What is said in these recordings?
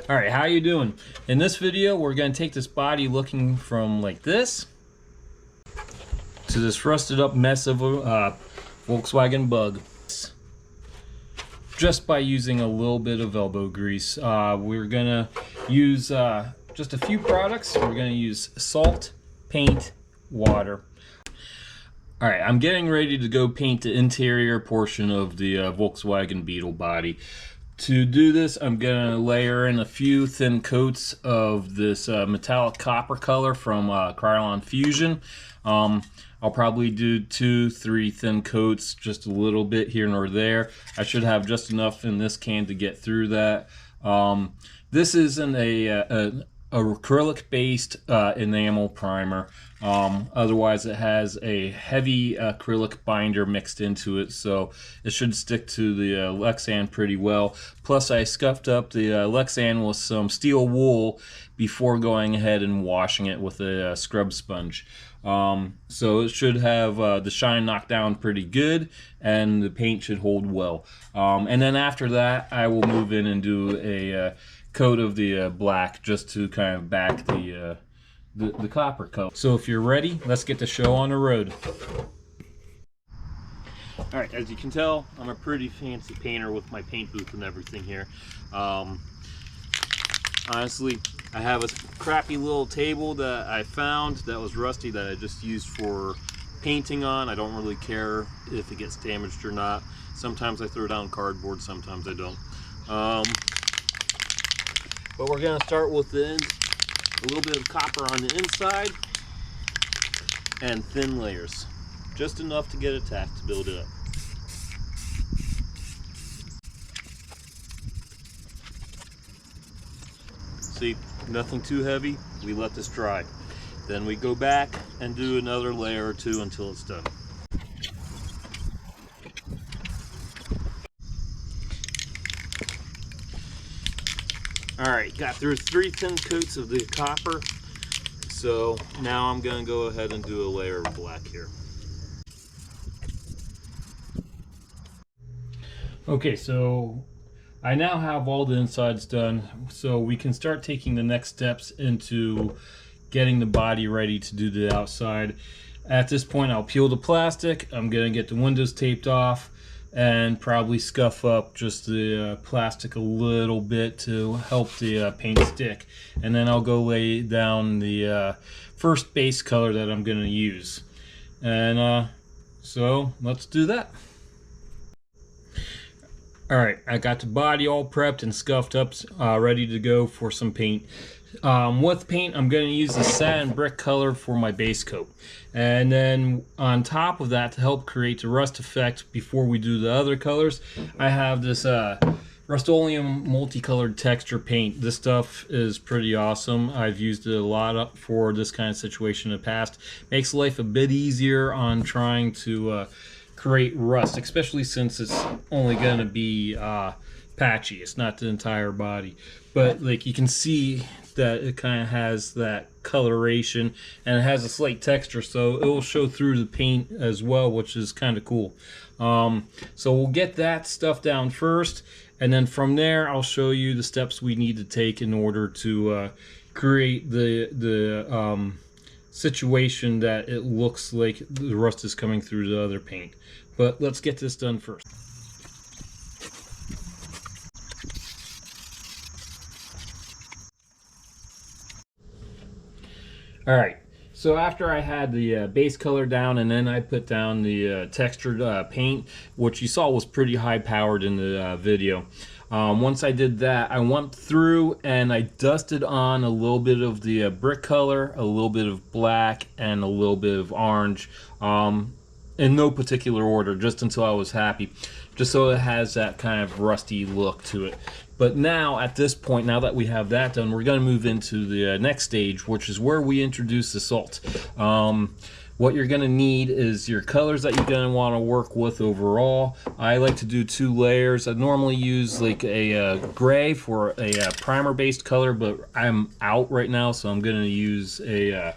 Alright, how you doing? In this video, we're going to take this body looking from like this to this rusted up mess of a Volkswagen Bug. Just by using a little bit of elbow grease. We're going to use just a few products. We're going to use salt, paint, water. Alright, I'm getting ready to go paint the interior portion of the Volkswagen Beetle body. To do this, I'm going to layer in a few thin coats of this metallic copper color from Krylon Fusion. I'll probably do 2-3 thin coats, just a little bit here nor there. I should have just enough in this can to get through that. This isn't a acrylic-based enamel primer. Otherwise, it has a heavy acrylic binder mixed into it, so it should stick to the Lexan pretty well. Plus, I scuffed up the Lexan with some steel wool before going ahead and washing it with a scrub sponge. So it should have the shine knocked down pretty good, and the paint should hold well. And then after that, I will move in and do a coat of the black just to kind of back the copper coat. So if you're ready, let's get the show on the road. Alright, as you can tell, I'm a pretty fancy painter with my paint booth and everything here. Honestly, I have a crappy little table that I found that was rusty that I just used for painting on. I don't really care if it gets damaged or not. Sometimes I throw down cardboard, sometimes I don't. But we're going to start with a little bit of copper on the inside and thin layers. Just enough to get a tack to build it up. See, nothing too heavy. We let this dry. Then we go back and do another layer or two until it's done. Alright, got through 3 thin coats of the copper, so now I'm going to go ahead and do a layer of black here. Okay, so I now have all the insides done, so we can start taking the next steps into getting the body ready to do the outside. At this point, I'll peel the plastic. I'm going to get the windows taped off and probably scuff up just the plastic a little bit to help the paint stick. And then I'll go lay down the first base color that I'm going to use. And so let's do that. Alright, I got the body all prepped and scuffed up, ready to go for some paint. With paint, I'm going to use the satin brick color for my base coat. And then on top of that, to help create the rust effect before we do the other colors, I have this Rust-Oleum multicolored texture paint. This stuff is pretty awesome. I've used it a lot for this kind of situation in the past. Makes life a bit easier on trying to create rust, especially since it's only going to be patchy. It's not the entire body, but like you can see that it kind of has that coloration and it has a slight texture, so it will show through the paint as well, which is kind of cool. So we'll get that stuff down first, and then from there I'll show you the steps we need to take in order to create the situation that it looks like the rust is coming through the other paint. But let's get this done first. Alright, so after I had the base color down and then I put down the textured paint, which you saw was pretty high powered in the video. Once I did that, I went through and I dusted on a little bit of the brick color, a little bit of black, and a little bit of orange. In no particular order, just until I was happy, just so it has that kind of rusty look to it. But now, at this point, now that we have that done, we're going to move into the next stage, which is where we introduce the salt. What you're going to need is your colors that you're going to want to work with overall. I like to do 2 layers. I normally use like a gray for a primer-based color, but I'm out right now, so I'm going to use a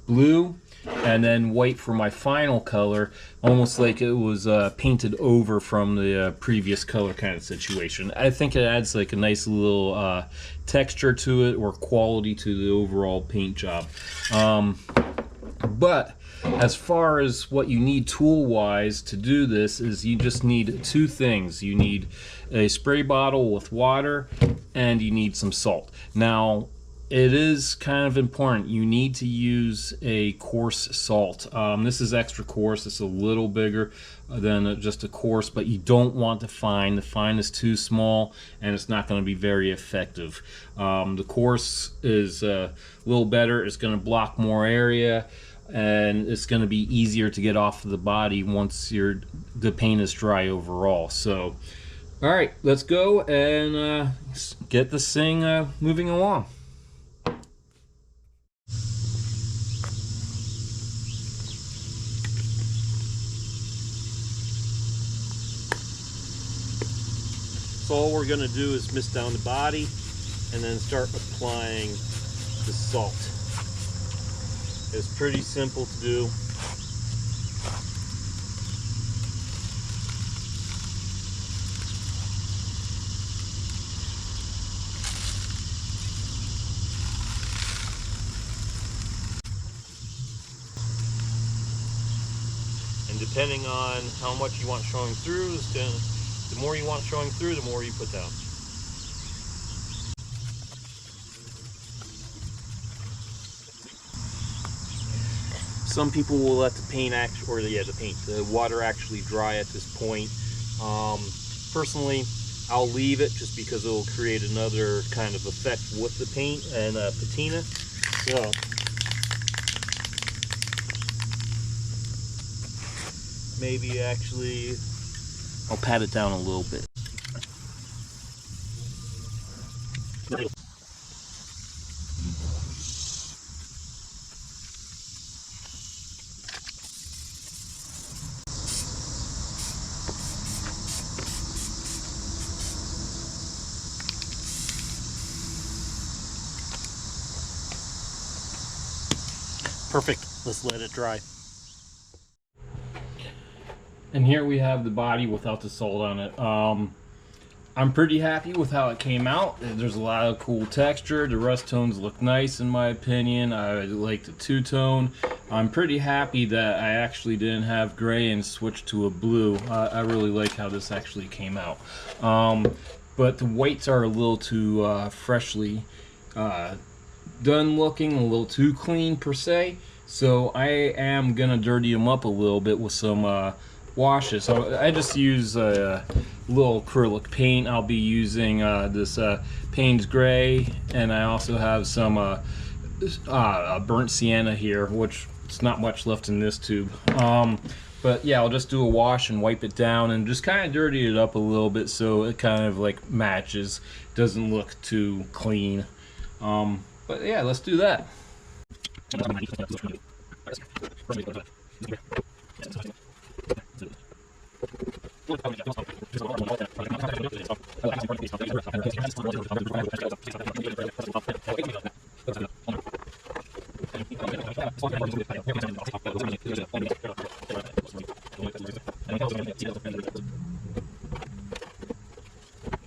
blue. and then white for my final color, almost like it was painted over from the previous color kind of situation. I think it adds like a nice little texture to it, or quality to the overall paint job. But as far as what you need tool-wise to do this is you just need two things. You need a spray bottle with water, and you need some salt. Now, it is kind of important. You need to use a coarse salt. This is extra coarse. It's a little bigger than just a coarse, but you don't want the fine. The fine is too small, and it's not going to be very effective. The coarse is a little better. It's going to block more area, and it's going to be easier to get off of the body once the paint is dry overall. So, all right, let's go and get this thing moving along. So all we're going to do is mist down the body and then start applying the salt. It's pretty simple to do. And depending on how much you want showing through, the more you want showing through, the more you put down. Some people will let the water actually dry at this point. Personally, I'll leave it just because it will create another kind of effect with the paint and patina. So, maybe actually I'll pat it down a little bit. Perfect. Let's let it dry. And here we have the body without the salt on it. I'm pretty happy with how it came out. There's a lot of cool texture. The rust tones look nice in my opinion. I like the two-tone. I'm pretty happy that I actually didn't have gray and switched to a blue. I really like how this actually came out. But the whites are a little too freshly done looking, a little too clean per se. So I am gonna dirty them up a little bit with some washes. So I just use a little acrylic paint. I'll be using this Payne's Gray, and I also have some burnt sienna here, which it's not much left in this tube. But yeah, I'll just do a wash and wipe it down and just kind of dirty it up a little bit so it kind of like matches, doesn't look too clean. But yeah, let's do that. You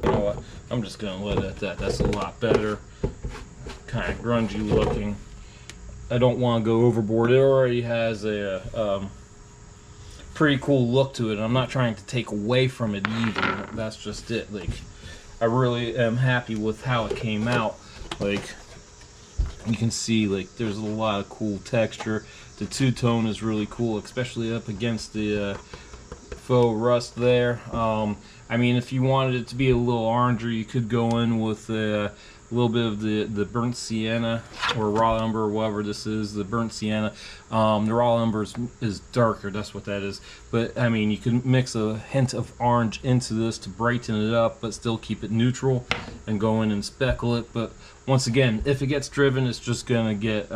know what? I'm just gonna let it at that. That's a lot better. Kind of grungy looking. I don't want to go overboard. It already has a pretty cool look to it. I'm not trying to take away from it either. That's just it. Like, I really am happy with how it came out. Like, you can see, like, there's a lot of cool texture. The two-tone is really cool, especially up against the faux rust there. I mean, if you wanted it to be a little oranger, you could go in with a little bit of the burnt sienna or raw umber, or whatever this is, the burnt sienna. The raw umber is darker, that's what that is. But I mean, you can mix a hint of orange into this to brighten it up, but still keep it neutral, and go in and speckle it. But once again, if it gets driven, it's just gonna get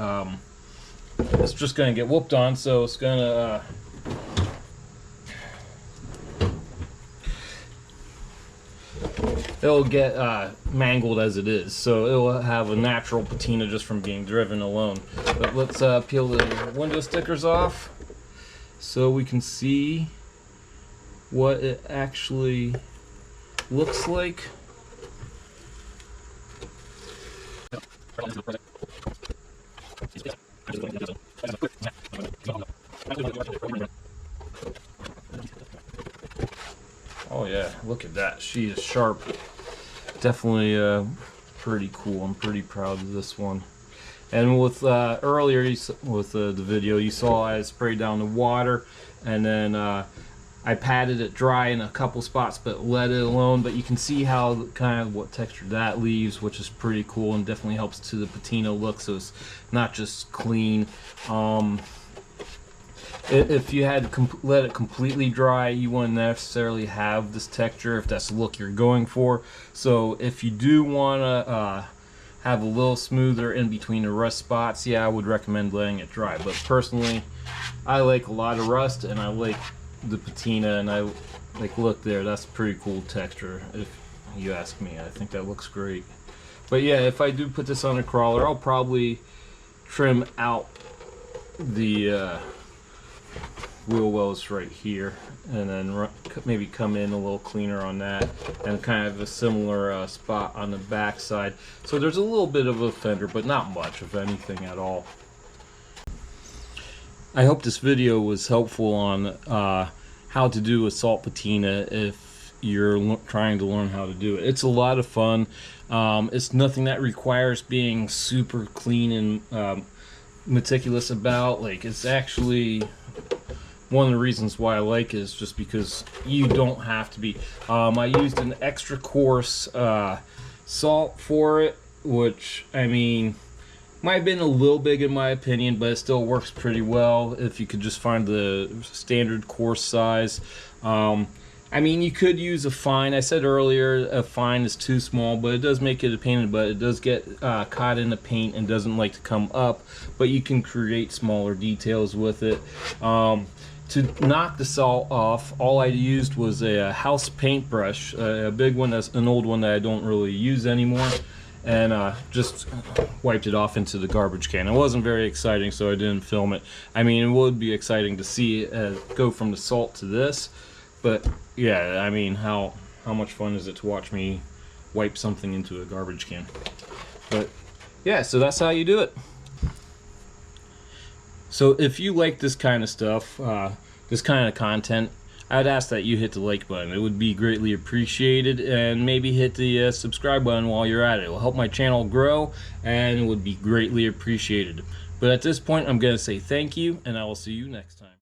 whooped on. So it's gonna it'll get mangled as it is. So it'll have a natural patina just from being driven alone. But let's peel the window stickers off so we can see what it actually looks like. Oh yeah, look at that. She is sharp. Definitely pretty cool. I'm pretty proud of this one. And with earlier with the video, you saw I sprayed down the water, and then I patted it dry in a couple spots, but let it alone. But you can see how kind of what texture that leaves, which is pretty cool and definitely helps to the patina look. So it's not just clean. If you had to let it completely dry, you wouldn't necessarily have this texture if that's the look you're going for. So if you do want to have a little smoother in between the rust spots, yeah, I would recommend letting it dry. But personally, I like a lot of rust, and I like the patina, and I like, look there, that's pretty cool texture if you ask me. I think that looks great. But yeah, if I do put this on a crawler, I'll probably trim out the wheel wells right here, and then maybe come in a little cleaner on that, and kind of a similar spot on the back side. So there's a little bit of a fender, but not much of anything at all. I hope this video was helpful on how to do a salt patina if you're trying to learn how to do it. It's a lot of fun. It's nothing that requires being super clean and meticulous about. Like, it's actually one of the reasons why I like it is just because you don't have to be. I used an extra coarse salt for it, which, I mean, might have been a little big in my opinion, but it still works pretty well if you could just find the standard coarse size. I mean, you could use a fine. I said earlier a fine is too small, but it does make it a pain in the butt. It does get caught in the paint and doesn't like to come up, but you can create smaller details with it. To knock the salt off, all I used was a house paintbrush, a big one, that's an old one that I don't really use anymore, and just wiped it off into the garbage can. It wasn't very exciting, so I didn't film it. I mean, it would be exciting to see it go from the salt to this, but yeah, I mean, how much fun is it to watch me wipe something into a garbage can? But yeah, so that's how you do it. So if you like this kind of stuff, this kind of content, I'd ask that you hit the like button. It would be greatly appreciated, and maybe hit the subscribe button while you're at it. It will help my channel grow, and it would be greatly appreciated. But at this point, I'm going to say thank you, and I will see you next time.